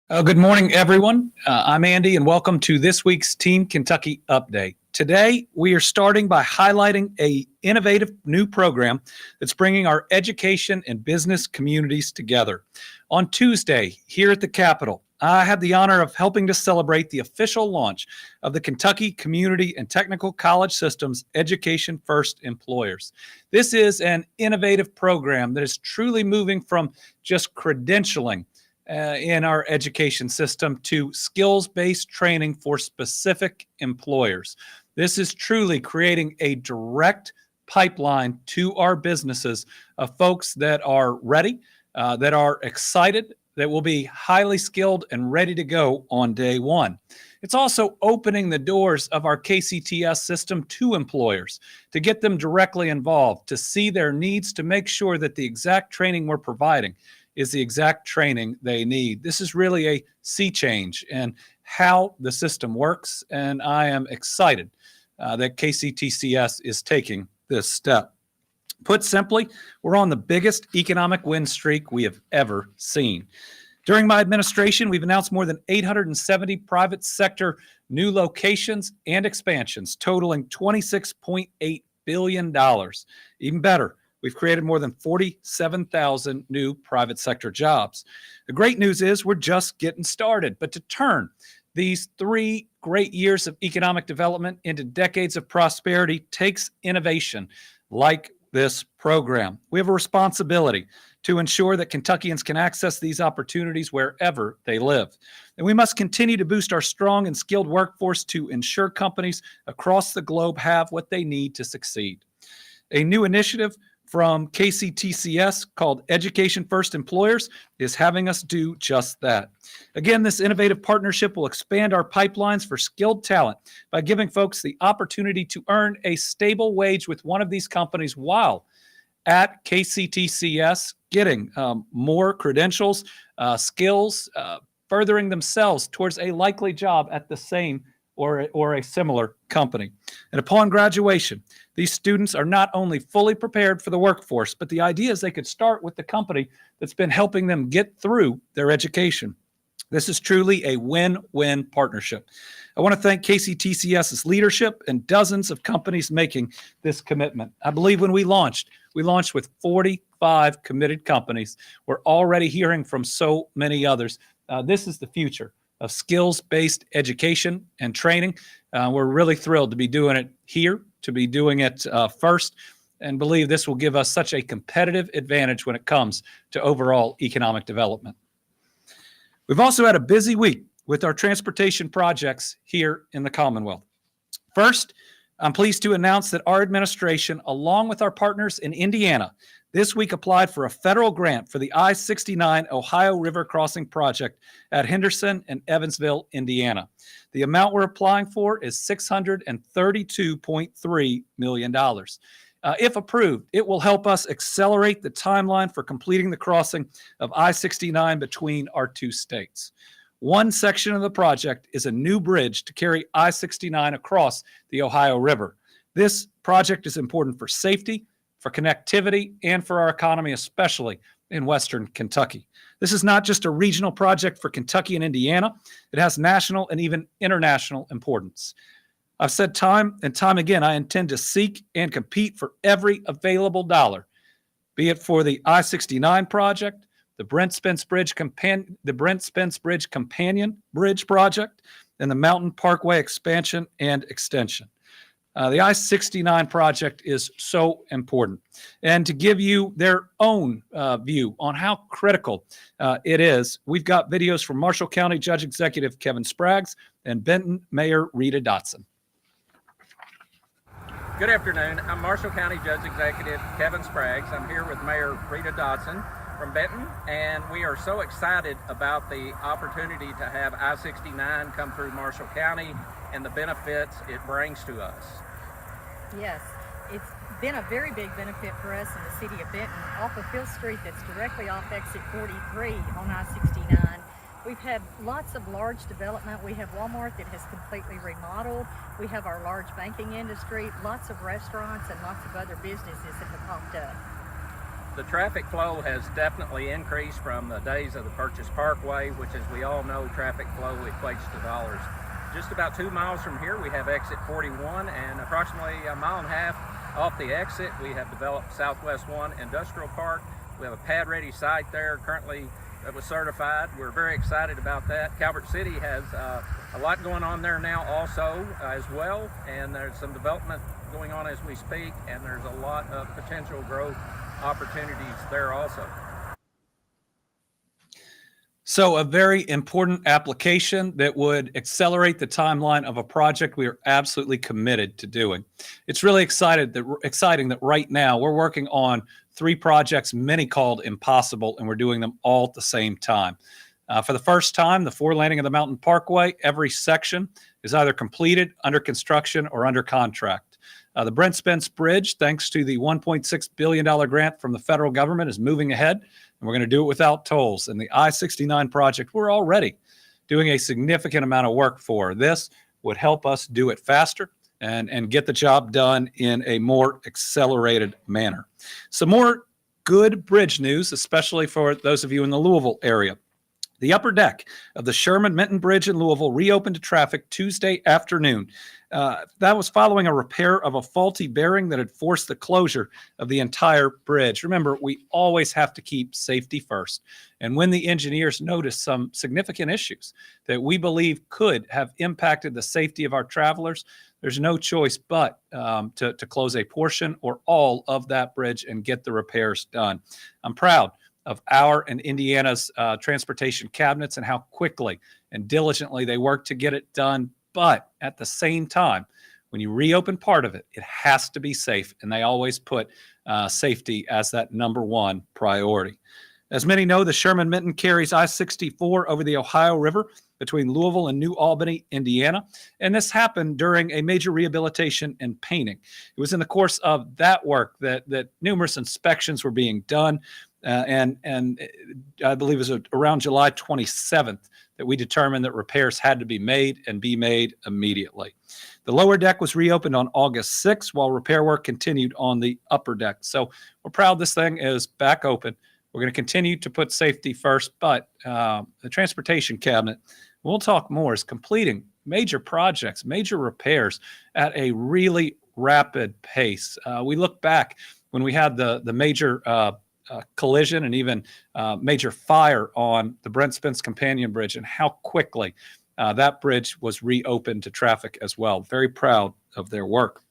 Good morning, everyone. I'm Andy, and welcome to this week's Team Kentucky Update. Today, we are starting by highlighting an innovative new program that's bringing our education and business communities together. On Tuesday, here at the Capitol, I had the honor of helping to celebrate the official launch of the Kentucky Community and Technical College System's Education First Employers. This is an innovative program that is truly moving from just credentialing in our education system to skills-based training for specific employers. This is truly creating a direct pipeline to our businesses of folks that are ready, that are excited, that will be highly skilled and ready to go on day one. It's also opening the doors of our KCTS system to employers to get them directly involved, to see their needs, to make sure that the exact training we're providing is the exact training they need. This is really a sea change in how the system works, and I am excited that KCTCS is taking this step. Put simply, we're on the biggest economic win streak we have ever seen. During my administration, we've announced more than 870 private sector new locations and expansions, totaling $26.8 billion. Even better, we've created more than 47,000 new private sector jobs. The great news is we're just getting started. But to turn these 3 great years of economic development into decades of prosperity takes innovation like this program. We have a responsibility to ensure that Kentuckians can access these opportunities wherever they live. And we must continue to boost our strong and skilled workforce to ensure companies across the globe have what they need to succeed. A new initiative from KCTCS called Education First Employers is having us do just that. Again, this innovative partnership will expand our pipelines for skilled talent by giving folks the opportunity to earn a stable wage with one of these companies while at KCTCS getting more credentials, skills, furthering themselves towards a likely job at the same or a similar company. And upon graduation, these students are not only fully prepared for the workforce, but the idea is they could start with the company that's been helping them get through their education. This is truly a win-win partnership. I want to thank KCTCS's leadership and dozens of companies making this commitment. I believe when we launched with 45 committed companies. We're already hearing from so many others. This is the future of skills-based education and training. We're really thrilled to be doing it here, to be doing it first, and believe this will give us such a competitive advantage when it comes to overall economic development. We've also had a busy week with our transportation projects here in the Commonwealth. First, I'm pleased to announce that our administration, along with our partners in Indiana, this week applied for a federal grant for the I-69 Ohio River Crossing project at Henderson and Evansville, Indiana. The amount we're applying for is $632.3 million. If approved, it will help us accelerate the timeline for completing the crossing of I-69 between our two states. One section of the project is a new bridge to carry I-69 across the Ohio River. This project is important for safety, for connectivity, and for our economy, especially in Western Kentucky. This is not just a regional project for Kentucky and Indiana. It has national and even international importance. I've said time and time again, I intend to seek and compete for every available dollar, be it for the I-69 project, the Brent Spence Bridge Companion Bridge project, and the Mountain Parkway expansion and extension. The I-69 project is so important. And to give you their own view on how critical it is, we've got videos from Marshall County Judge Executive Kevin Spraggs and Benton Mayor Rita Dotson. Good afternoon. I'm Marshall County Judge Executive Kevin Spraggs. I'm here with Mayor Rita Dotson from Benton, and we are so excited about the opportunity to have I-69 come through Marshall County and the benefits it brings to us. Yes, it's been a very big benefit for us in the city of Benton. Off of Hill Street, that's directly off exit 43 on I-69. We've had lots of large development. We have Walmart that has completely remodeled. We have our large banking industry, lots of restaurants, and lots of other businesses that have popped up. the traffic flow has definitely increased from the days of the Purchase Parkway, which, as we all know, traffic flow equates to dollars. Just about 2 miles from here, we have exit 41, and approximately a mile and a half off the exit, we have developed Southwest 1 Industrial Park. We have a pad-ready site there currently that was certified. We're very excited about that. Calvert City has a lot going on there now also as well, and there's some development going on as we speak, and there's a lot of potential growth opportunities there also. So a very important application that would accelerate the timeline of a project we are absolutely committed to doing. It's really exciting that right now we're working on 3 projects, many called impossible, and we're doing them all at the same time. For the first time, the 4 landing of the Mountain Parkway, every section is either completed, under construction, or under contract. The Brent Spence Bridge, thanks to the $1.6 billion grant from the federal government, is moving ahead, and we're going to do it without tolls. And the I-69 project, we're already doing a significant amount of work for. This would help us do it faster and get the job done in a more accelerated manner. Some more good bridge news, especially for those of you in the Louisville area. The upper deck of the Sherman-Minton Bridge in Louisville reopened to traffic Tuesday afternoon. That was following a repair of a faulty bearing that had forced the closure of the entire bridge. Remember, we always have to keep safety first. And when the engineers noticed some significant issues that we believe could have impacted the safety of our travelers, there's no choice but to close a portion or all of that bridge and get the repairs done. I'm proud of our and Indiana's transportation cabinets and how quickly and diligently they work to get it done. But at the same time, when you reopen part of it, it has to be safe, and they always put safety as that #1 priority. As many know, the Sherman-Minton carries I-64 over the Ohio River between Louisville and New Albany, Indiana, and this happened during a major rehabilitation and painting. It was in the course of that work that numerous inspections were being done, and I believe it was around July 27th that we determined that repairs had to be made and be made immediately. The lower deck was reopened on August 6th while repair work continued on the upper deck. So we're proud this thing is back open. We're going to continue to put safety first, but the transportation cabinet, we'll talk more, is completing major projects, major repairs at a really rapid pace. We look back when we had the major collision and even major fire on the Brent Spence Companion Bridge and how quickly that bridge was reopened to traffic as well. Very proud of their work.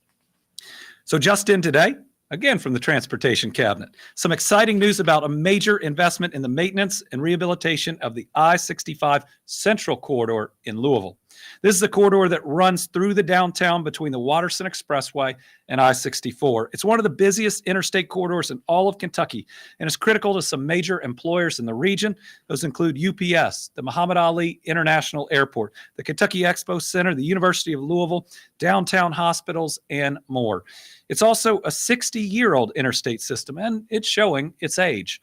So just in today, again from the Transportation Cabinet, some exciting news about a major investment in the maintenance and rehabilitation of the I-65 Central Corridor in Louisville. This is a corridor that runs through the downtown between the Watterson Expressway and I-64. It's one of the busiest interstate corridors in all of Kentucky and is critical to some major employers in the region. Those include UPS, the Muhammad Ali International Airport, the Kentucky Expo Center, the University of Louisville, downtown hospitals, and more. It's also a 60-year-old interstate system, and it's showing its age.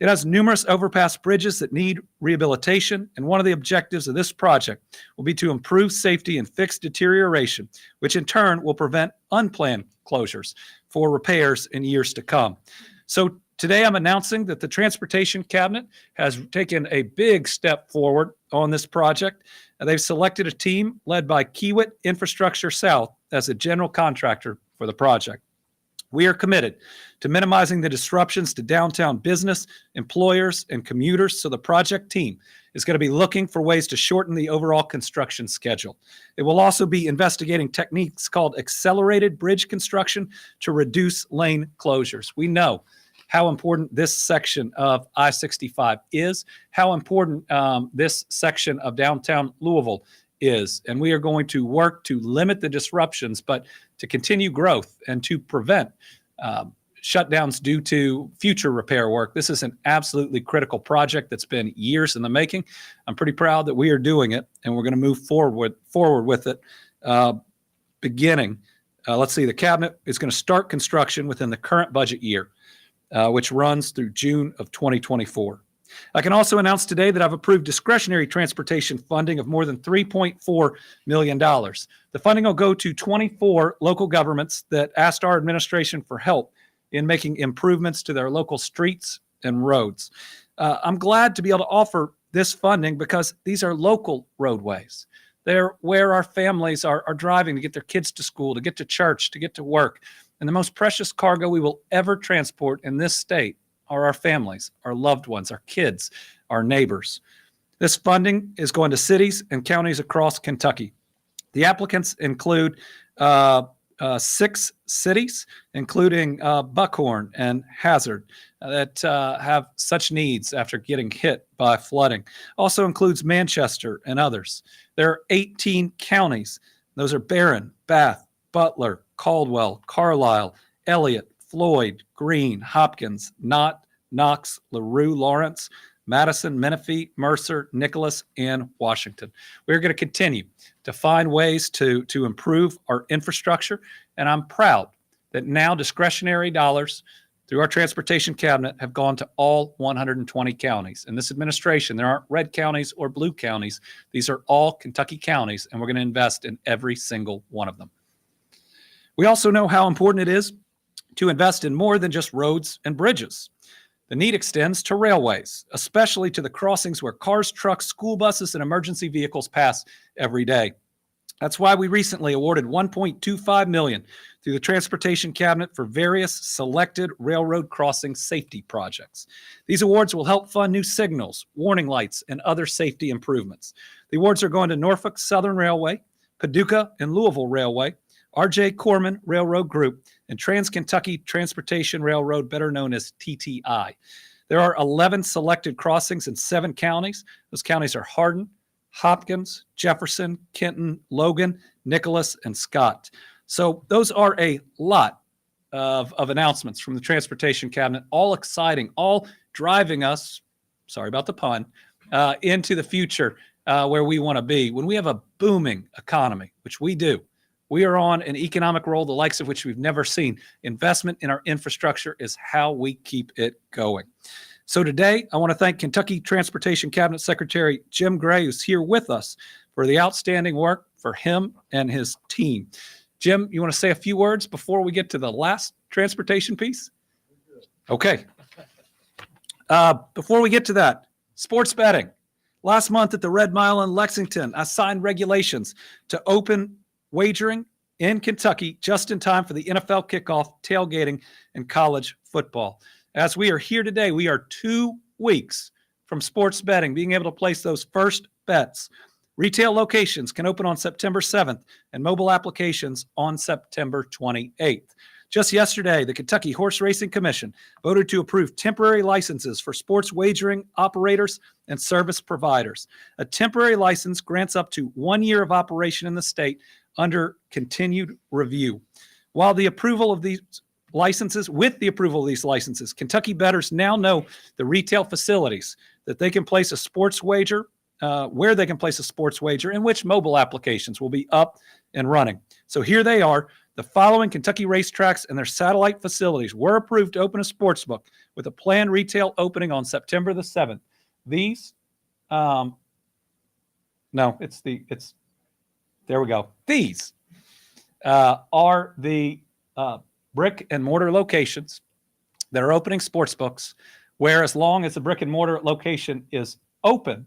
It has numerous overpass bridges that need rehabilitation, and one of the objectives of this project will be to improve safety and fix deterioration, which in turn will prevent unplanned closures for repairs in years to come. So today I'm announcing that the Transportation Cabinet has taken a big step forward on this project. They've selected a team led by Kiewit Infrastructure South as a general contractor for the project. We are committed to minimizing the disruptions to downtown business, employers, and commuters, so the project team is going to be looking for ways to shorten the overall construction schedule. It will also be investigating techniques called accelerated bridge construction to reduce lane closures. We know how important this section of I-65 is, how important this section of downtown Louisville is, and we are going to work to limit the disruptions, but to continue growth and to prevent shutdowns due to future repair work. This is an absolutely critical project that's been years in the making. I'm pretty proud that we are doing it, and we're going to move forward with it. Let's see, the cabinet is going to start construction within the current budget year, which runs through June of 2024. I can also announce today that I've approved discretionary transportation funding of more than $3.4 million. The funding will go to 24 local governments that asked our administration for help in making improvements to their local streets and roads. I'm glad to be able to offer this funding because these are local roadways. They're where our families are driving to get their kids to school, to get to church, to get to work. And the most precious cargo we will ever transport in this state are our families, our loved ones, our kids, our neighbors. This funding is going to cities and counties across Kentucky. The applicants include 6 cities, including Buckhorn and Hazard, that have such needs after getting hit by flooding. Also includes Manchester and others. There are 18 counties. Those are Barron, Bath, Butler, Caldwell, Carlisle, Elliott, Floyd, Greene, Hopkins, Knott, Knox, LaRue, Lawrence, Madison, Menifee, Mercer, Nicholas, and Washington. We're going to continue to find ways to improve our infrastructure, and I'm proud that now discretionary dollars through our transportation cabinet have gone to all 120 counties. In this administration, there aren't red counties or blue counties. These are all Kentucky counties, and we're going to invest in every single one of them. We also know how important it is to invest in more than just roads and bridges. The need extends to railways, especially to the crossings where cars, trucks, school buses, and emergency vehicles pass every day. That's why we recently awarded $1.25 million through the Transportation Cabinet for various selected railroad crossing safety projects. These awards will help fund new signals, warning lights, and other safety improvements. The awards are going to Norfolk Southern Railway, Paducah and Louisville Railway, R.J. Corman Railroad Group, and Trans-Kentucky Transportation Railroad, better known as TTI. There are 11 selected crossings in 7 counties. Those counties are Hardin, Hopkins, Jefferson, Kenton, Logan, Nicholas, and Scott. So those are a lot of announcements from the Transportation Cabinet, all exciting, all driving us, sorry about the pun, into the future where we want to be. When we have a booming economy, which we do, we are on an economic roll, the likes of which we've never seen. Investment in our infrastructure is how we keep it going. So today, I want to thank Kentucky Transportation Cabinet Secretary Jim Gray, who's here with us, for the outstanding work for him and his team. Jim, you want to say a few words before we get to the last transportation piece? Okay. Before we get to that, sports betting. Last month at the Red Mile in Lexington, I signed regulations to open wagering in Kentucky just in time for the NFL kickoff, tailgating, and college football. As we are here today, we are 2 weeks from sports betting, being able to place those first bets. Retail locations can open on September 7th and mobile applications on September 28th. Just yesterday, the Kentucky Horse Racing Commission voted to approve temporary licenses for sports wagering operators and service providers. A temporary license grants up to 1 year of operation in the state under continued review. With the approval of these licenses, Kentucky bettors now know the retail facilities that they can place a sports wager, where they can place a sports wager, and which mobile applications will be up and running. So here they are. The following Kentucky racetracks and their satellite facilities were approved to open a sports book with a planned retail opening on September the 7th. These, there we go. These are the brick and mortar locations that are opening sports books, where as long as the brick and mortar location is open,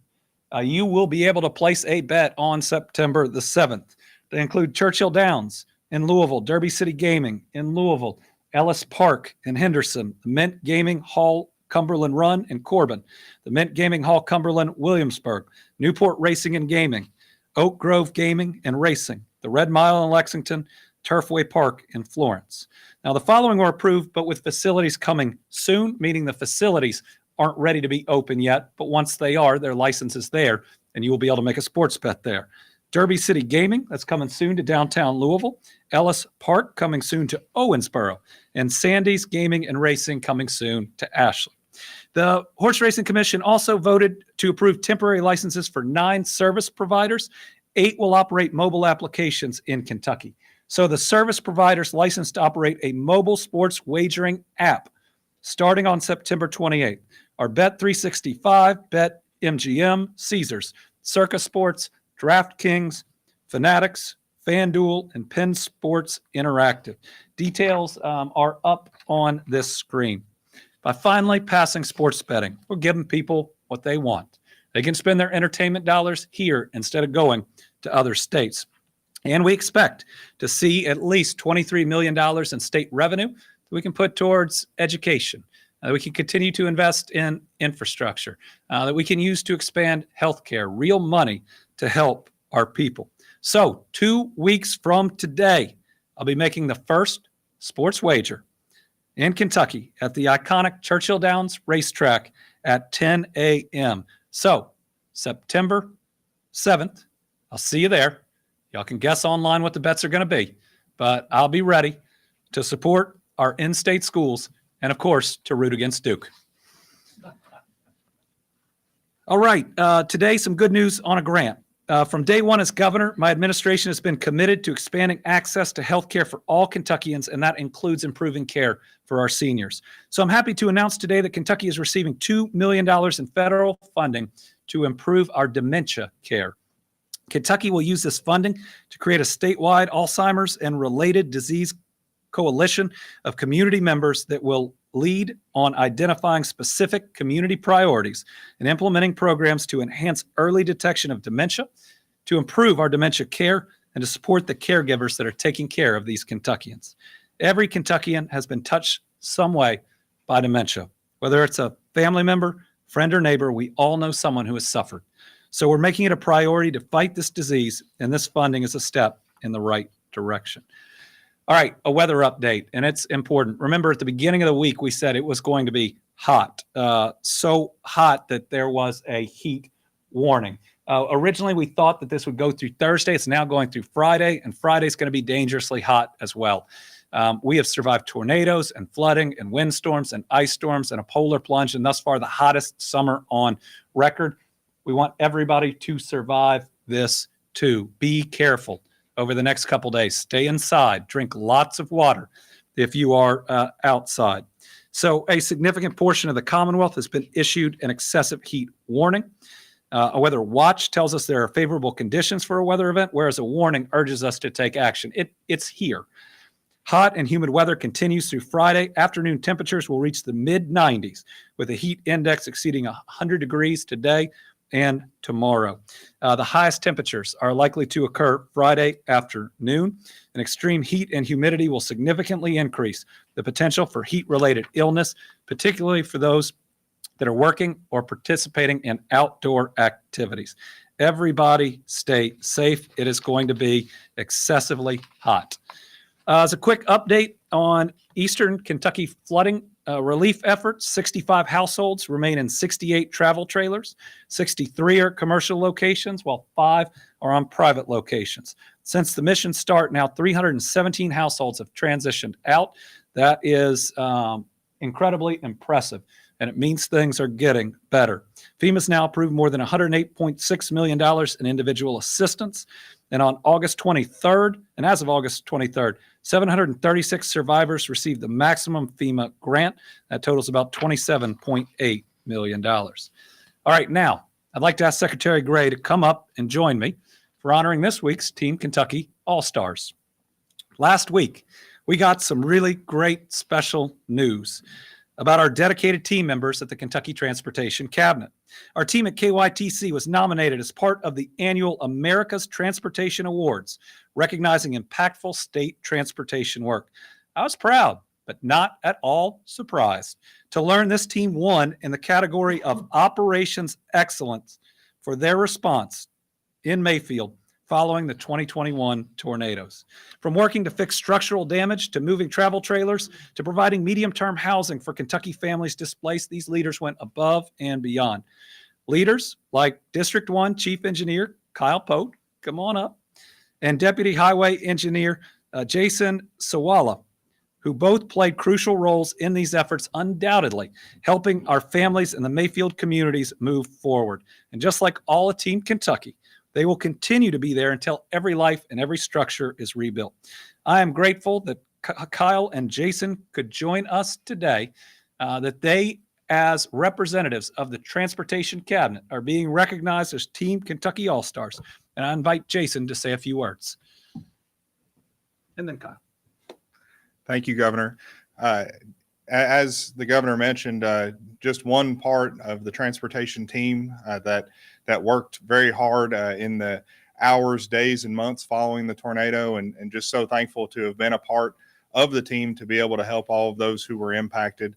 you will be able to place a bet on September the 7th. They include Churchill Downs in Louisville, Derby City Gaming in Louisville, Ellis Park in Henderson, the Mint Gaming Hall Cumberland Run in Corbin, the Mint Gaming Hall Cumberland Williamsburg, Newport Racing and Gaming, Oak Grove Gaming and Racing, the Red Mile in Lexington, Turfway Park in Florence. Now, the following were approved, but with facilities coming soon, meaning the facilities aren't ready to be open yet, but once they are, their license is there, and you will be able to make a sports bet there. Derby City Gaming, that's coming soon to downtown Louisville. Ellis Park, coming soon to Owensboro. And Sandy's Gaming and Racing, coming soon to Ashley. The Horse Racing Commission also voted to approve temporary licenses for 9 service providers. 8 will operate mobile applications in Kentucky. So the service providers licensed to operate a mobile sports wagering app starting on September 28th are Bet365, BetMGM, Caesars, Circa Sports, DraftKings, Fanatics, FanDuel, and Penn Sports Interactive. Details are up on this screen. By finally passing sports betting, we're giving people what they want. They can spend their entertainment dollars here instead of going to other states. And we expect to see at least $23 million in state revenue that we can put towards education, that we can continue to invest in infrastructure, that we can use to expand healthcare, real money to help our people. So 2 weeks from today, I'll be making the first sports wager in Kentucky at the iconic Churchill Downs racetrack at 10 a.m. So September 7th, I'll see you there. Y'all can guess online what the bets are going to be, but I'll be ready to support our in-state schools and, of course, to root against Duke. All right, today some good news on a grant. From day one as governor, my administration has been committed to expanding access to health care for all Kentuckians, and that includes improving care for our seniors. So I'm happy to announce today that Kentucky is receiving $2 million in federal funding to improve our dementia care. Kentucky will use this funding to create a statewide Alzheimer's and related disease coalition of community members that will lead on identifying specific community priorities and implementing programs to enhance early detection of dementia, to improve our dementia care, and to support the caregivers that are taking care of these Kentuckians. Every Kentuckian has been touched some way by dementia. Whether it's a family member, friend, or neighbor, we all know someone who has suffered. So we're making it a priority to fight this disease, and this funding is a step in the right direction. All right, a weather update, and it's important. Remember, at the beginning of the week, we said it was going to be hot, so hot that there was a heat warning. Originally, we thought that this would go through Thursday. It's now going through Friday, and Friday's going to be dangerously hot as well. We have survived tornadoes and flooding and windstorms and ice storms and a polar plunge, and thus far the hottest summer on record. We want everybody to survive this too. Be careful over the next couple days. Stay inside. Drink lots of water if you are outside. So a significant portion of the Commonwealth has been issued an excessive heat warning. A weather watch tells us there are favorable conditions for a weather event, whereas a warning urges us to take action. It's here. Hot and humid weather continues through Friday. Afternoon temperatures will reach the mid-90s with a heat index exceeding 100 degrees today and tomorrow. The highest temperatures are likely to occur Friday afternoon, and extreme heat and humidity will significantly increase the potential for heat-related illness, particularly for those that are working or participating in outdoor activities. Everybody stay safe. It is going to be excessively hot. As a quick update on Eastern Kentucky flooding relief efforts, 65 households remain in 68 travel trailers. 63 are commercial locations, while 5 are on private locations. Since the mission start, now 317 households have transitioned out. That is incredibly impressive, and it means things are getting better. FEMA's now approved more than $108.6 million in individual assistance. And on August 23rd, and as of August 23rd, 736 survivors received the maximum FEMA grant. That totals about $27.8 million. All right, now I'd like to ask Secretary Gray to come up and join me for honoring this week's Team Kentucky All-Stars. Last week, we got some really great special news about our dedicated team members at the Kentucky Transportation Cabinet. Our team at KYTC was nominated as part of the annual America's Transportation Awards, recognizing impactful state transportation work. I was proud, but not at all surprised to learn this team won in the category of Operations Excellence for their response in Mayfield following the 2021 tornadoes. From working to fix structural damage, to moving travel trailers, to providing medium-term housing for Kentucky families displaced, these leaders went above and beyond. Leaders like District 1 Chief Engineer Kyle Pote, come on up, and Deputy Highway Engineer Jason Sawala, who both played crucial roles in these efforts, undoubtedly helping our families and the Mayfield communities move forward. And just like all of Team Kentucky, they will continue to be there until every life and every structure is rebuilt. I am grateful that Kyle and Jason could join us today, that they, as representatives of the Transportation Cabinet, are being recognized as Team Kentucky All-Stars. And I invite Jason to say a few words. And then Kyle. Thank you, Governor. As the governor mentioned, just one part of the transportation team that worked very hard in the hours, days, and months following the tornado, and just so thankful to have been a part of the team to be able to help all of those who were impacted.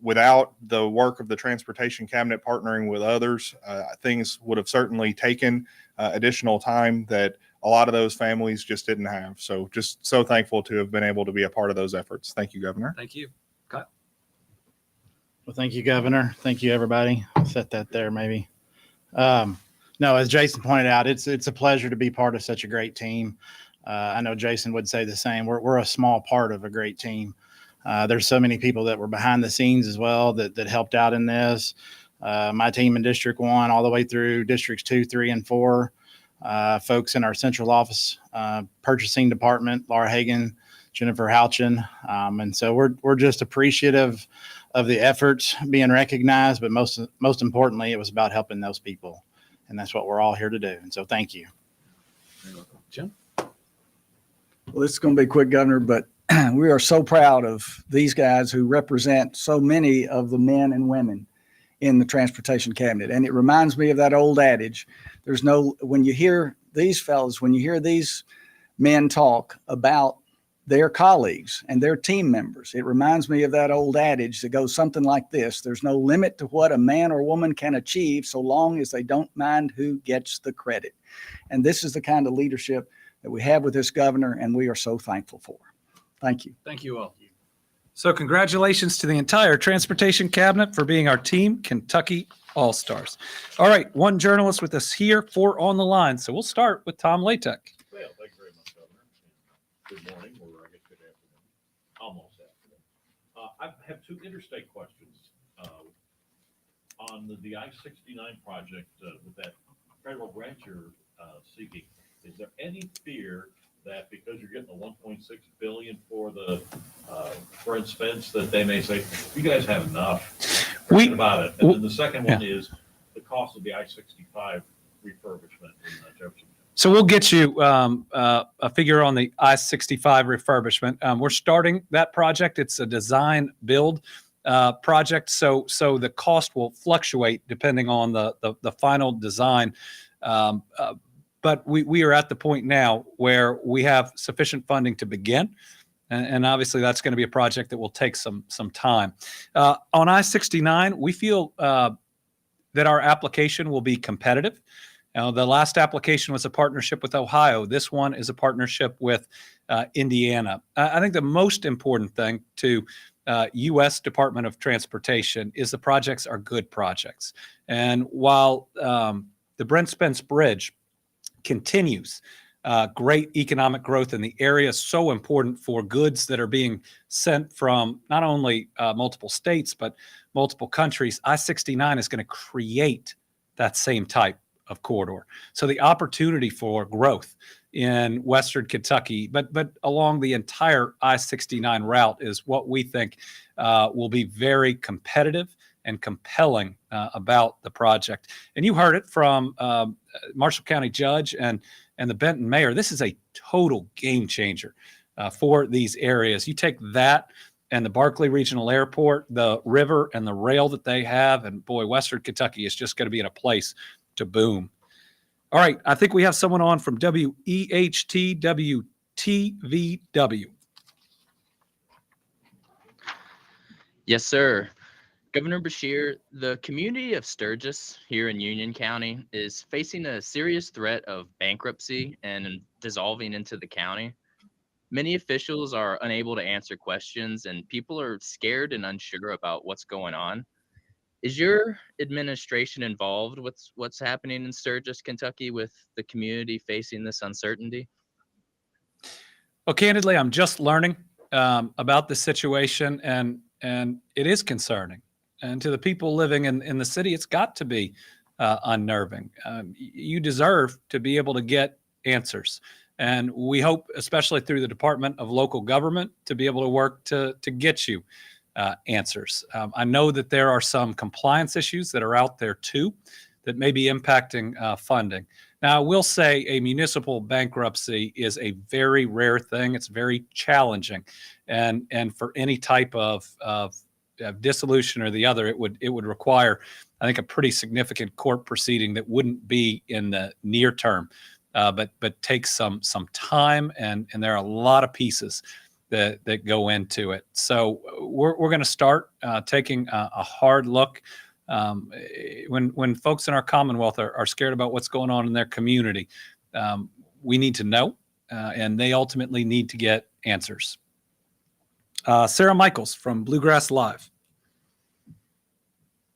Without the work of the transportation cabinet partnering with others, things would have certainly taken additional time that a lot of those families just didn't have. So just so thankful to have been able to be a part of those efforts. Thank you, Governor. Thank you. Kyle. Well, thank you, Governor. Thank you, everybody. I'll set that there maybe. No, as Jason pointed out, it's a pleasure to be part of such a great team. I know Jason would say the same. We're a small part of a great team. There's so many people that were behind the scenes as well that helped out in this. My team in District 1 all the way through Districts 2, 3, and 4. Folks in our central office, purchasing department, Laura Hagan, Jennifer Houchin. And so we're just appreciative of the efforts being recognized, but most importantly, it was about helping those people. And that's what we're all here to do. And so thank you. Jim? Well, this is going to be quick, Governor, but we are so proud of these guys who represent so many of the men and women in the transportation cabinet. And it reminds me of that old adage. When you hear these fellas, when you hear these men talk about their colleagues and their team members, it reminds me of that old adage that goes something like this: there's no limit to what a man or woman can achieve so long as they don't mind who gets the credit. And this is the kind of leadership that we have with this governor, and we are so thankful for. Thank you. Thank you all. So congratulations to the entire transportation cabinet for being our Team Kentucky All-Stars. All right, one journalist with us here, 4 on the line. So we'll start with Tom Latek. Well, thank you very much, Governor. Good morning, or I guess good afternoon, almost afternoon. I have 2 interstate questions on the I-69 project with that federal grant you're seeking. Is there any fear that because you're getting the $1.6 billion for the Brent Spence, that they may say, you guys have enough about it? And then the second one is the cost of the I-65 refurbishment in Jefferson. So we'll get you a figure on the I-65 refurbishment. We're starting that project. It's a design build project. So the cost will fluctuate depending on the final design. But we are at the point now where we have sufficient funding to begin. And obviously that's going to be a project that will take some time. On I-69, we feel that our application will be competitive. The last application was a partnership with Ohio. This one is a partnership with Indiana. I think the most important thing to U.S. Department of Transportation is the projects are good projects. And while the Brent Spence Bridge continues great economic growth in the area, so important for goods that are being sent from not only multiple states, but multiple countries, I-69 is going to create that same type of corridor. So the opportunity for growth in Western Kentucky, but along the entire I-69 route is what we think will be very competitive and compelling about the project. And you heard it from Marshall County Judge and the Benton Mayor. This is a total game changer for these areas. You take that and the Barkley Regional Airport, the river and the rail that they have, and boy, Western Kentucky is just going to be in a place to boom. All right, I think we have someone on from WEHT WTVW. Yes, sir. Governor Beshear, the community of Sturgis here in Union County is facing a serious threat of bankruptcy and dissolving into the county. Many officials are unable to answer questions, and people are scared and unsure about what's going on. Is your administration involved with what's happening in Sturgis, Kentucky, with the community facing this uncertainty? Well, candidly, I'm just learning about the situation, and it is concerning. And to the people living in the city, it's got to be unnerving. You deserve to be able to get answers. And we hope, especially through the Department of Local Government, to be able to work to get you answers. I know that there are some compliance issues that are out there too that may be impacting funding. Now, I will say a municipal bankruptcy is a very rare thing. It's very challenging, and for any type of dissolution or the other, it would require, I think, a pretty significant court proceeding that wouldn't be in the near term, but takes some time, and there are a lot of pieces that go into it. So we're going to start taking a hard look. When folks in our Commonwealth are scared about what's going on in their community, we need to know, and they ultimately need to get answers. Sarah Michaels from Bluegrass Live.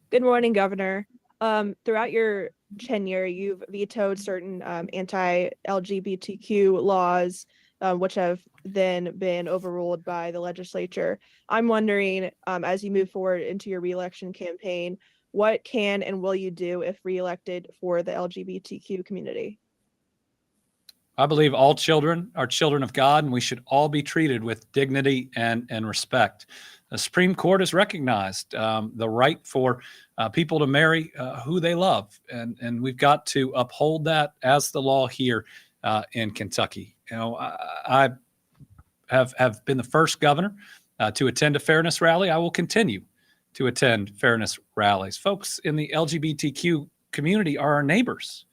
Good morning, Governor. Throughout your tenure, you've vetoed certain anti-LGBTQ laws, which have then been overruled by the legislature. I'm wondering, as you move forward into your reelection campaign, what can and will you do if reelected for the LGBTQ community? I believe all children are children of God, and we should all be treated with dignity and respect. The Supreme Court has recognized the right for people to marry who they love, and we've got to uphold that as the law here in Kentucky. You know, I have been the first governor to attend a fairness rally. I will continue to attend fairness rallies. Folks in the LGBTQ community are our neighbors.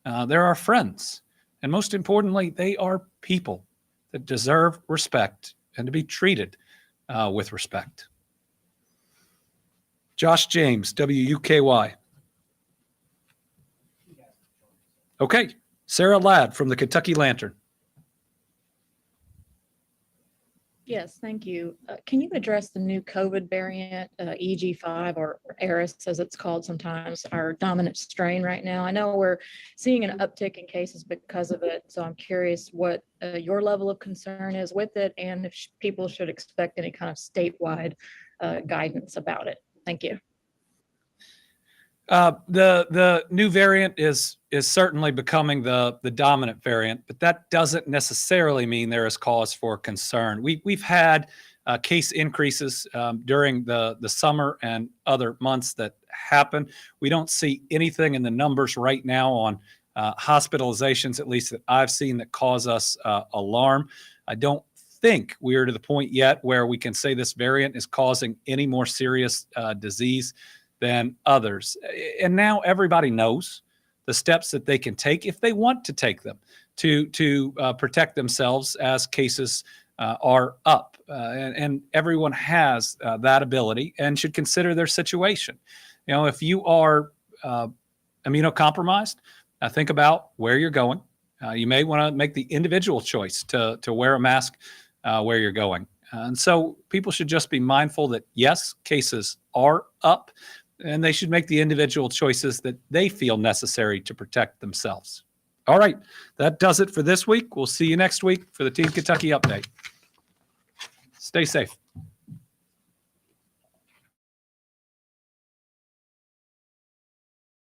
They're our friends. And most importantly, they are people that deserve respect and to be treated with respect. Josh James, WUKY. Okay, Sarah Ladd from the Kentucky Lantern. Yes, thank you. Can you address the new COVID variant, EG5 or Eris, as it's called sometimes, our dominant strain right now? I know we're seeing an uptick in cases because of it, so I'm curious what your level of concern is with it, and if people should expect any kind of statewide guidance about it. Thank you. The new variant is certainly becoming the dominant variant, but that doesn't necessarily mean there is cause for concern. We've had case increases during the summer and other months that happen. We don't see anything in the numbers right now on hospitalizations, at least that I've seen, that cause us alarm. I don't think we are to the point yet where we can say this variant is causing any more serious disease than others. And now everybody knows the steps that they can take if they want to take them to protect themselves as cases are up. And everyone has that ability and should consider their situation. You know, if you are immunocompromised, think about where you're going. You may want to make the individual choice to wear a mask where you're going. And so people should just be mindful that, yes, cases are up, and they should make the individual choices that they feel necessary to protect themselves. All right, that does it for this week. We'll see you next week for the Team Kentucky Update. Stay safe.